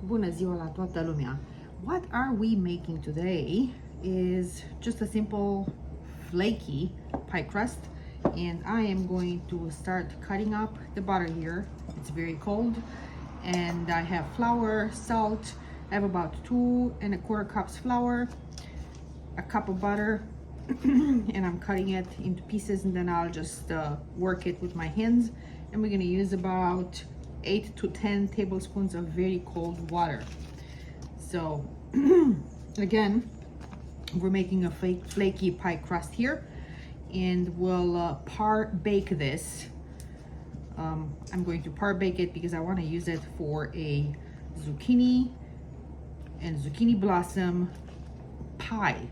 Bună ziua la toată lumea! What are we making today is just a simple flaky pie crust, and I am going to start cutting up the butter here. It's very cold, and I have flour, salt. I have about 2¼ cups flour, a cup of butter, and I'm cutting it into pieces, and then I'll just work it with my hands. And we're going to use about 8 to 10 tablespoons of very cold water. So again, we're making a flaky pie crust here, and we'll par bake this. I'm going to par bake it because I want to use it for a zucchini and zucchini blossom pie,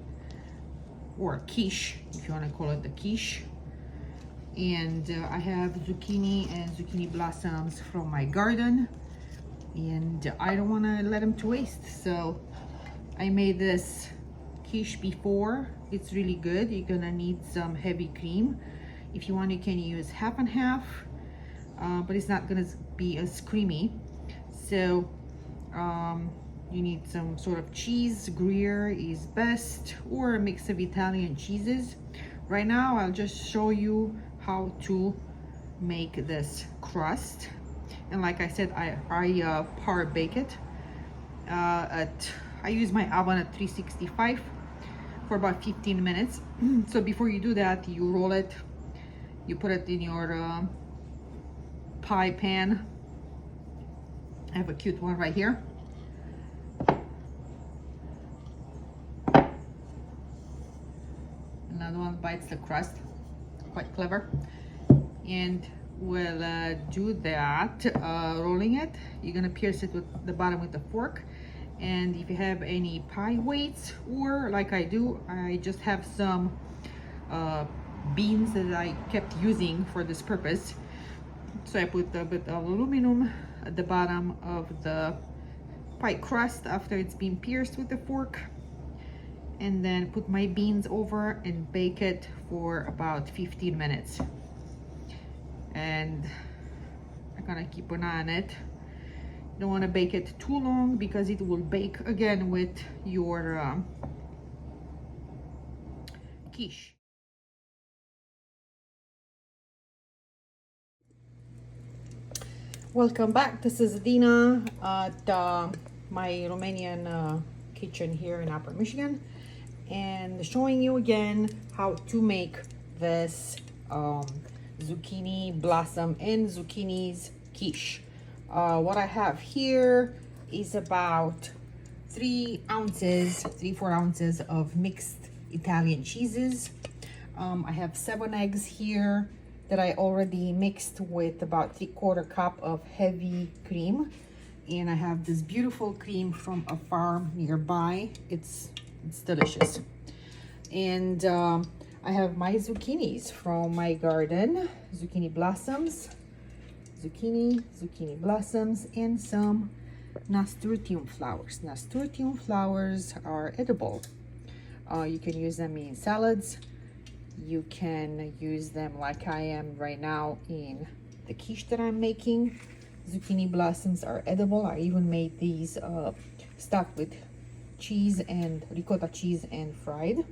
or quiche if you want to call it the quiche. And I have zucchini and zucchini blossoms from my garden, and I don't want to let them to waste. So I made this quiche before. It's really good. You're gonna need some heavy cream. If you want, you can use half and half, but it's not gonna be as creamy. So you need some sort of cheese. Gruyere is best, or a mix of Italian cheeses. Right now I'll just show you how to make this crust, and like I said, I par bake it I use my oven at 365 for about 15 minutes. So before you do that, you roll it, you put it in your pie pan. I have a cute one right here. Another one bites the crust. Quite clever. And we'll do that, rolling it. You're gonna pierce it with the bottom with a fork. And if you have any pie weights, or like I do, I just have some beans that I kept using for this purpose. So I put a bit of aluminum at the bottom of the pie crust after it's been pierced with the fork, and then put my beans over and bake it for about 15 minutes. And I'm gonna keep an eye on it. You don't want to bake it too long because it will bake again with your quiche. Welcome back. This is Dina at my Romanian kitchen here in Upper Michigan, and showing you again how to make this zucchini blossom and zucchinis quiche. What I have here is about 3-4 ounces of mixed Italian cheeses. I have 7 eggs here that I already mixed with about 3/4 cup of heavy cream, and I have this beautiful cream from a farm nearby. It's delicious. And I have my zucchinis from my garden, zucchini blossoms, zucchini blossoms, and some nasturtium flowers. Nasturtium flowers are edible. You can use them in salads. You can use them like I am right now in the quiche that I'm making. Zucchini blossoms are edible. I even made these stuffed with cheese and ricotta cheese and fried.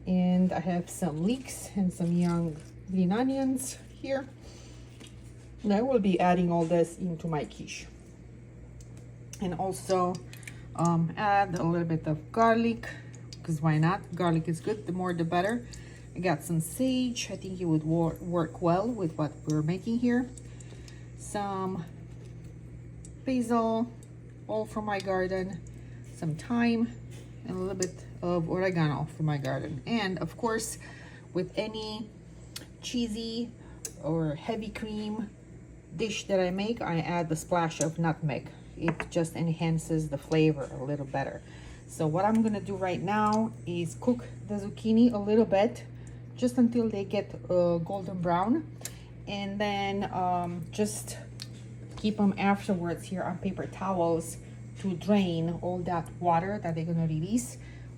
And I have some leeks and some young green onions here. And I will be adding all this into my quiche. And also add a little bit of garlic, because why not? Garlic is good. The more the better. I got some sage. I think it would work well with what we're making here. Some basil, all from my garden. Some thyme, and a little bit of oregano from my garden. And of course, with any cheesy or heavy cream dish that I make, I add a splash of nutmeg. It just enhances the flavor a little better. So what I'm gonna do right now is cook the zucchini a little bit, just until they get golden brown, and then just keep them afterwards here on paper towels to drain all that water that they're gonna release.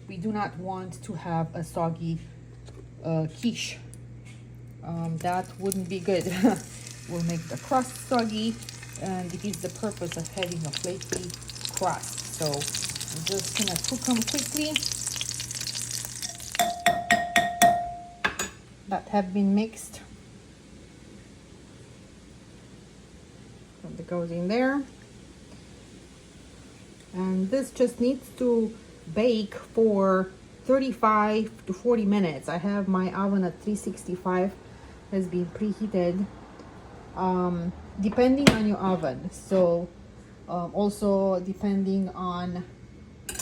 We do not want to have a soggy quiche. That wouldn't be good. Will make the crust soggy, and defeats the purpose of having a flaky crust. So I'm just gonna cook them quickly. That have been mixed. That goes in there. And this just needs to bake for 35 to 40 minutes. I have my oven at 365, has been preheated, depending on your oven. So also depending on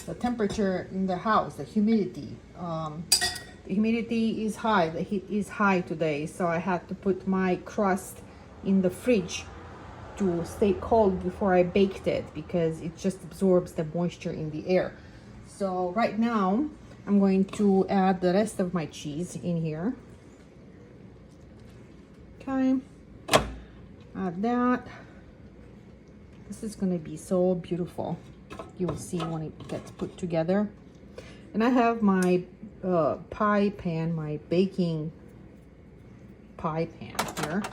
the temperature in the house, the humidity. The humidity is high, the heat is high today, so I had to put my crust in the fridge to stay cold before I baked it, because it just absorbs the moisture in the air. So right now I'm going to add the rest of my cheese in here. Okay, add that. This is going to be so beautiful. You'll see when it gets put together. And I have my pie pan, my baking pie pan here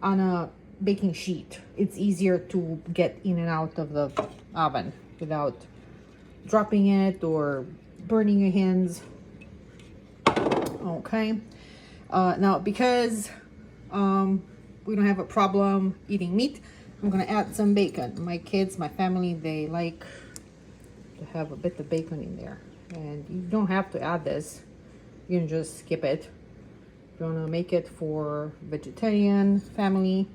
on a baking sheet. It's easier to get in and out of the oven without dropping it or burning your hands. Okay, now because we don't have a problem eating meat, I'm gonna add some bacon. My kids, my family, they like to have a bit of bacon in there. And you don't have to add this, you can just skip it. If you want to make it for vegetarian family,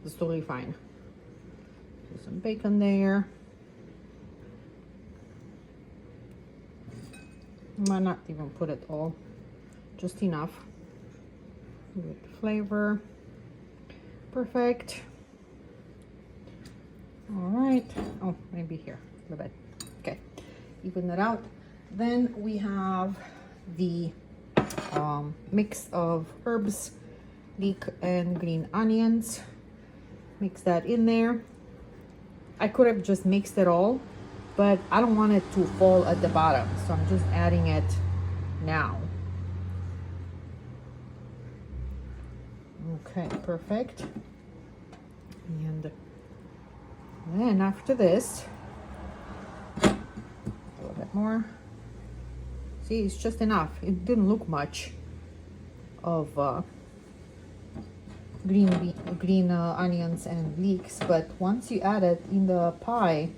it's totally fine. Put some bacon there. Might not even put it all, just enough. Give it flavor. Perfect. All right. Oh, maybe here a little bit. Okay, even that out. Then we have the mix of herbs, leek and green onions. Mix that in there. I could have just mixed it all, but I don't want it to fall at the bottom, so I'm just adding it now. Okay, perfect. And then after this, a little bit more. See, it's just enough. It didn't look much of green onions and leeks, but once you add it in the pie,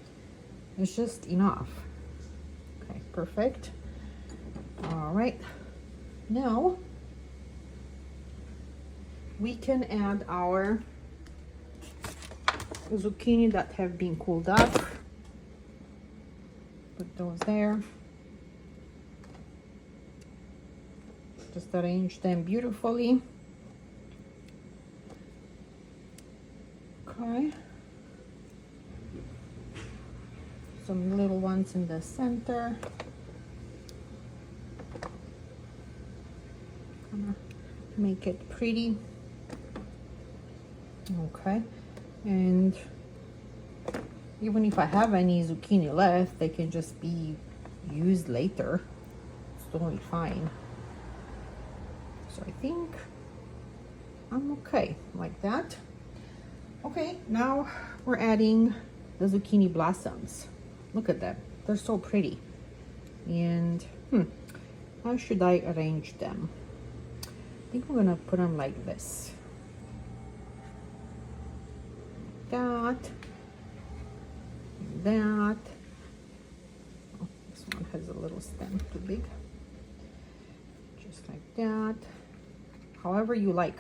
it's just enough. Okay, perfect. All right, now we can add our zucchini that have been cooled up. Put those there. Just arrange them beautifully. Okay. Some little ones in the center. Gonna make it pretty. Okay. And even if I have any zucchini left, they can just be used later. It's totally fine. So I think I'm okay like that. Okay, now we're adding the zucchini blossoms. Look at them, they're so pretty. And how should I arrange them? I think we're gonna put them like this. That. That. Oh, this one has a little stem too big. Just like that. However you like.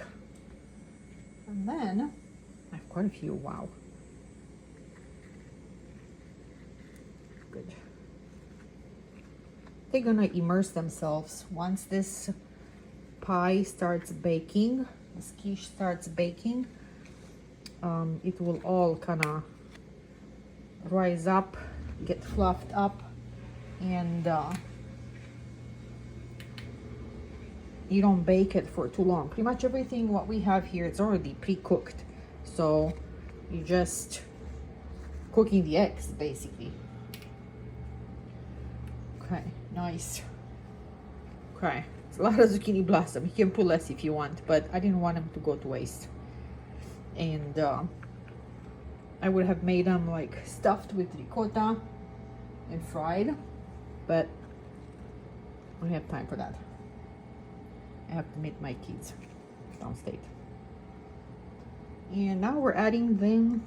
And then I have quite a few. Wow. Good. They're gonna immerse themselves once this pie starts baking, this quiche starts baking. It will all kind of rise up, get fluffed up, and you don't bake it for too long. Pretty much everything what we have here, it's already pre-cooked, so you just cooking the eggs basically. Okay, nice. Okay, it's a lot of zucchini blossom. You can put less if you want, but I didn't want them to go to waste. And I would have made them like stuffed with ricotta and fried, but I don't have time for that. I have to meet my kids downstate. And now we're adding the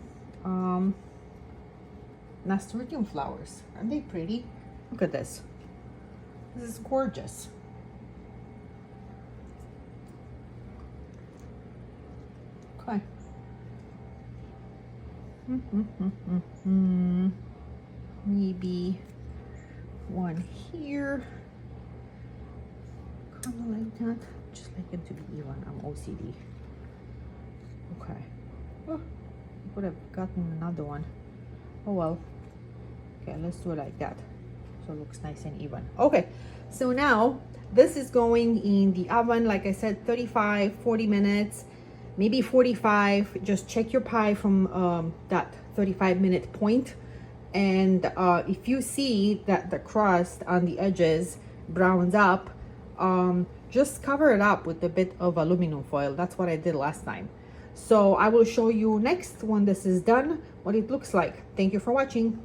nasturtium flowers. Aren't they pretty? Look at this. This is gorgeous. Okay. Maybe one here. Kind of like that. Just like it to be even. I'm OCD. Okay. Oh, I could have gotten another one. Oh well. Okay, let's do it like that. So it looks nice and even. Okay, so now this is going in the oven, like I said, 35, 40 minutes, maybe 45. Just check your pie from that 35-minute point. And if you see that the crust on the edges browns up, just cover it up with a bit of aluminum foil. That's what I did last time. So I will show you next when this is done what it looks like. Thank you for watching.